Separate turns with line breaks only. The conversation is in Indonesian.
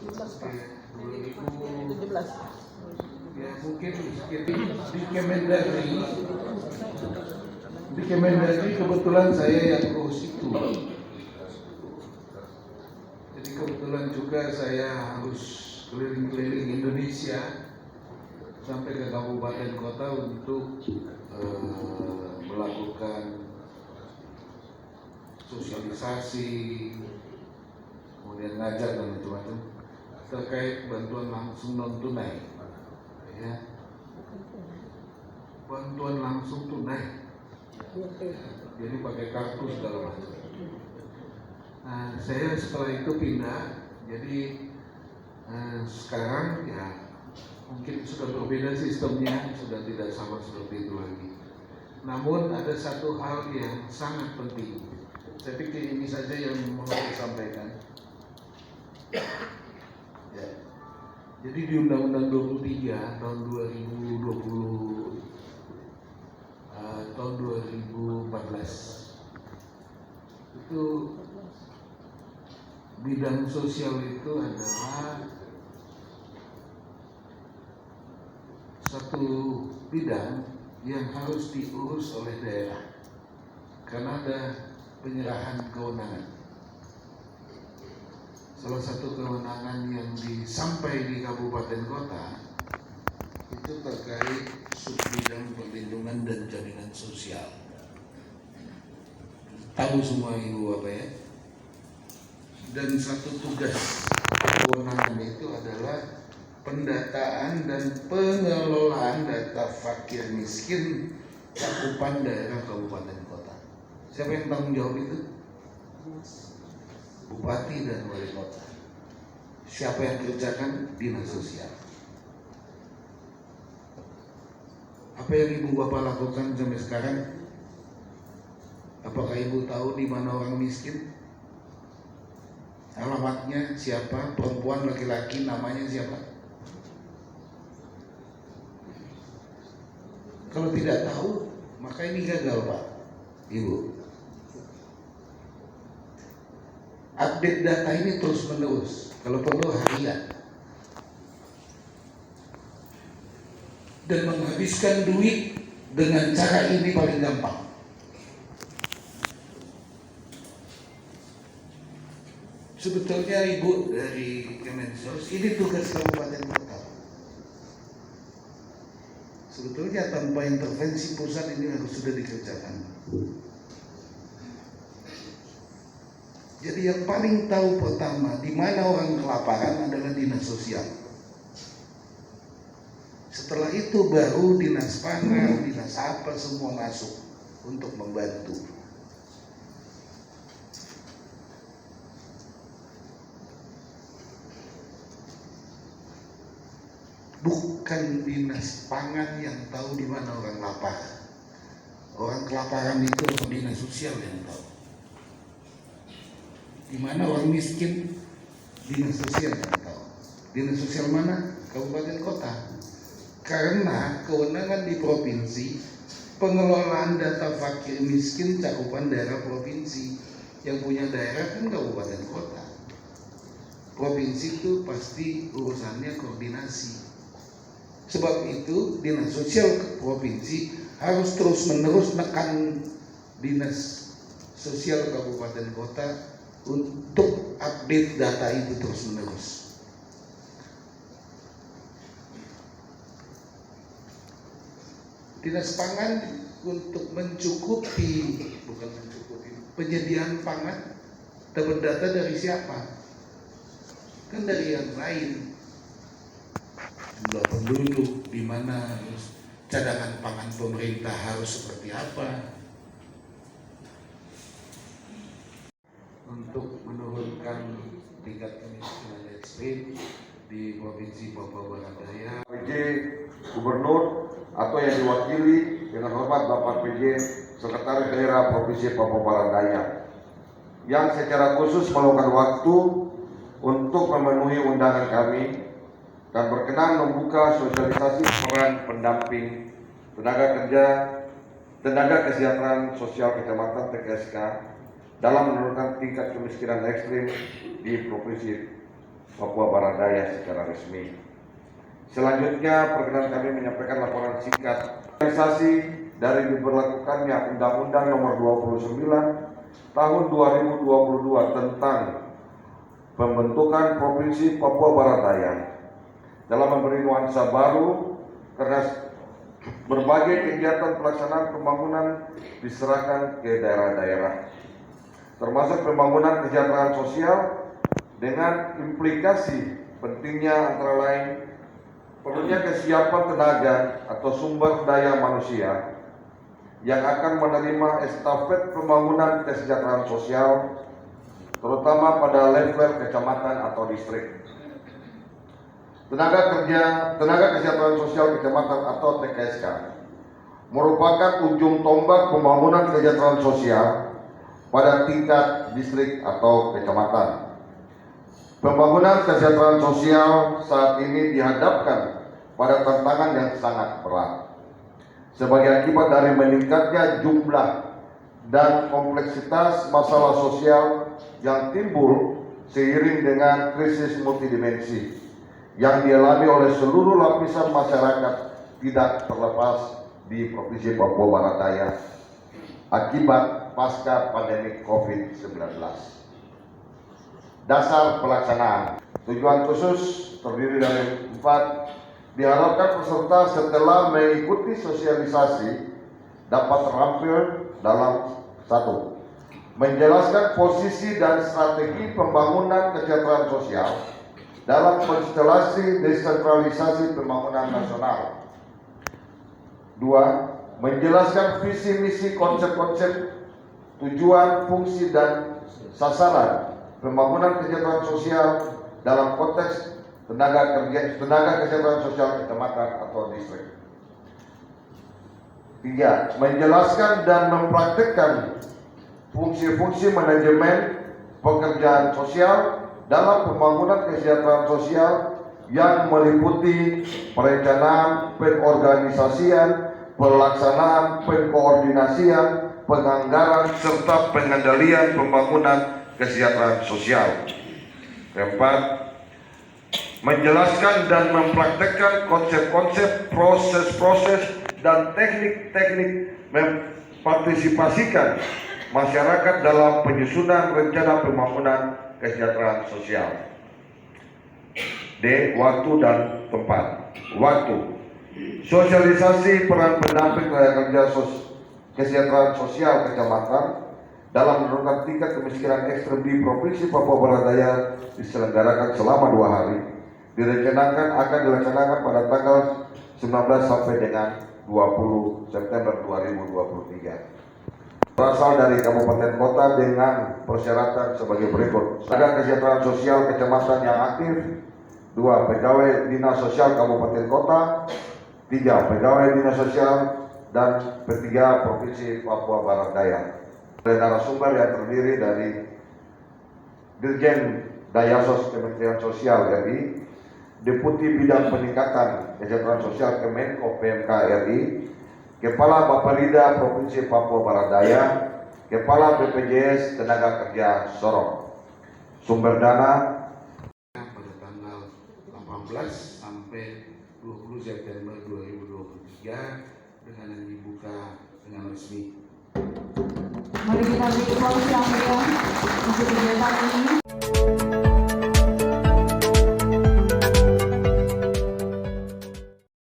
2017.
Ya mungkin di Kemendagri kebetulan saya yang urus itu. Jadi kebetulan juga saya harus keliling-keliling Indonesia sampai ke kabupaten kota untuk melakukan sosialisasi, kemudian ngajar dan macam-macam terkait bantuan langsung non tunai, ya, bantuan langsung tunai, jadi pakai kartu segala macam. Nah, saya setelah itu pindah, jadi sekarang ya mungkin sudah berbeda sistemnya, sudah tidak sama seperti itu lagi. Namun ada satu hal yang sangat penting. Saya pikir ini saja yang mau saya sampaikan. Ya. Jadi di Undang-Undang 23 tahun 2020 tahun 2014 itu bidang sosial itu adalah satu bidang yang harus diurus oleh daerah karena ada penyerahan kewenangan. Salah satu kewenangan yang disampai di kabupaten kota itu terkait subbidang perlindungan dan jaminan sosial. Tahu semua ibu apa ya? Dan satu tugas kewenangan itu adalah pendataan dan pengelolaan data fakir miskin cakupan daerah kabupaten kota. Siapa yang tanggung jawab itu? Bupati dan wali kota. Siapa yang kerjakan? Dinas sosial. Apa yang ibu bapak lakukan sampai sekarang? Apakah ibu tahu di mana orang miskin? Alamatnya siapa? Perempuan, laki-laki, namanya siapa? Kalau tidak tahu, maka ini gagal, Pak, Ibu. Update data ini terus menerus, kalau perlu harian, dan menghabiskan duit dengan cara ini paling gampang. Sebetulnya Ibu dari Kemensos, ini tugas kabupaten kota. Sebetulnya tanpa intervensi pusat ini harus sudah dikerjakan. Jadi yang paling tahu pertama di mana orang kelaparan adalah dinas sosial. Setelah itu baru dinas pangan, dinas apa semua masuk untuk membantu. Bukan dinas pangan yang tahu di mana orang lapar. Orang kelaparan itu dinas sosial yang tahu. Di mana orang miskin, dinas sosial yang tahu. Dinas sosial mana? Kabupaten kota. Karena kewenangan di provinsi, pengelolaan data fakir miskin cakupan daerah provinsi. Yang punya daerah kan kabupaten kota. Provinsi itu pasti urusannya koordinasi. Sebab itu dinas sosial provinsi harus terus menerus menekan dinas sosial kabupaten kota untuk update data itu terus menerus. Dinas pangan untuk penyediaan pangan dapat data dari siapa? Kan dari yang lain. Jumlah penduduk, di mana cadangan pangan pemerintah harus seperti apa. Untuk menurunkan tingkat kemiskinan ekstrim di Provinsi Papua Barat Daya.
PJ Gubernur atau yang diwakili dengan hormat Bapak PJ Sekretaris Daerah Provinsi Papua Barat Daya yang secara khusus meluangkan waktu untuk memenuhi undangan kami dan berkenan membuka sosialisasi peran pendamping tenaga kesejahteraan sosial kecamatan TKSK dalam menurunkan tingkat kemiskinan ekstrim di Provinsi Papua Barat Daya secara resmi. Selanjutnya, perkenan kami menyampaikan laporan singkat realisasi dari diberlakukannya Undang-Undang Nomor 29 Tahun 2022 tentang pembentukan Provinsi Papua Barat Daya dalam memberi nuansa baru karena berbagai kegiatan pelaksanaan pembangunan diserahkan ke daerah-daerah, termasuk pembangunan kesejahteraan sosial dengan implikasi pentingnya antara lain perlunya kesiapan tenaga atau sumber daya manusia yang akan menerima estafet pembangunan kesejahteraan sosial terutama pada level kecamatan atau distrik. Tenaga kesejahteraan sosial kecamatan atau TKSK merupakan ujung tombak pembangunan kesejahteraan sosial pada tingkat distrik atau kecamatan. Pembangunan kesejahteraan sosial saat ini dihadapkan pada tantangan yang sangat berat. Sebagai akibat dari meningkatnya jumlah dan kompleksitas masalah sosial yang timbul seiring dengan krisis multidimensi yang dialami oleh seluruh lapisan masyarakat tidak terlepas di Provinsi Papua Barat Daya akibat pasca pandemi COVID-19. Dasar pelaksanaan. Tujuan khusus terdiri dari 4. Diharapkan peserta setelah mengikuti sosialisasi dapat terampil dalam 1. Menjelaskan posisi dan strategi pembangunan kesejahteraan sosial dalam konstelasi desentralisasi pembangunan nasional. 2. Menjelaskan visi misi konsep-konsep tujuan, fungsi dan sasaran pembangunan kesejahteraan sosial dalam konteks tenaga kesejahteraan sosial kecamatan atau distrik. 3. Menjelaskan dan mempraktikkan fungsi-fungsi manajemen pekerjaan sosial dalam pembangunan kesejahteraan sosial yang meliputi perencanaan, pengorganisasian, pelaksanaan, pengkoordinasian, penganggaran serta pengendalian pembangunan kesejahteraan sosial. 4. Menjelaskan dan mempraktekkan konsep-konsep, proses-proses dan teknik-teknik mempartisipasikan masyarakat dalam penyusunan rencana pembangunan kesejahteraan sosial. D. Waktu dan tempat. Waktu. Sosialisasi peran pendamping tenaga kerja kesejahteraan sosial kecamatan dalam menurunkan tingkat kemiskinan ekstrem di Provinsi Papua Barat Daya diselenggarakan selama 2 hari. Direncanakan akan dilaksanakan pada tanggal 19 sampai dengan 20 September 2023. Berasal dari kabupaten kota dengan persyaratan sebagai berikut. Tenaga kesejahteraan sosial kecamatan yang aktif. 2. Pegawai dinas sosial kabupaten kota. 3. Pegawai dinas sosial dan ketiga Provinsi Papua Barat Daya. Narasumber yang terdiri dari Dirjen Dayasos Kementerian Sosial RI, Deputi Bidang Peningkatan Kesejahteraan Sosial Kemenko PMK RI, Kepala Bapelida Provinsi Papua Barat Daya, Kepala BPJS Tenaga Kerja Sorong. Sumber dana
pada tanggal 18 sampai 20 September 2023 dengan dibuka dengan resmi.
Mari kita beri aplaus yang meriah untuk kegiatan ini.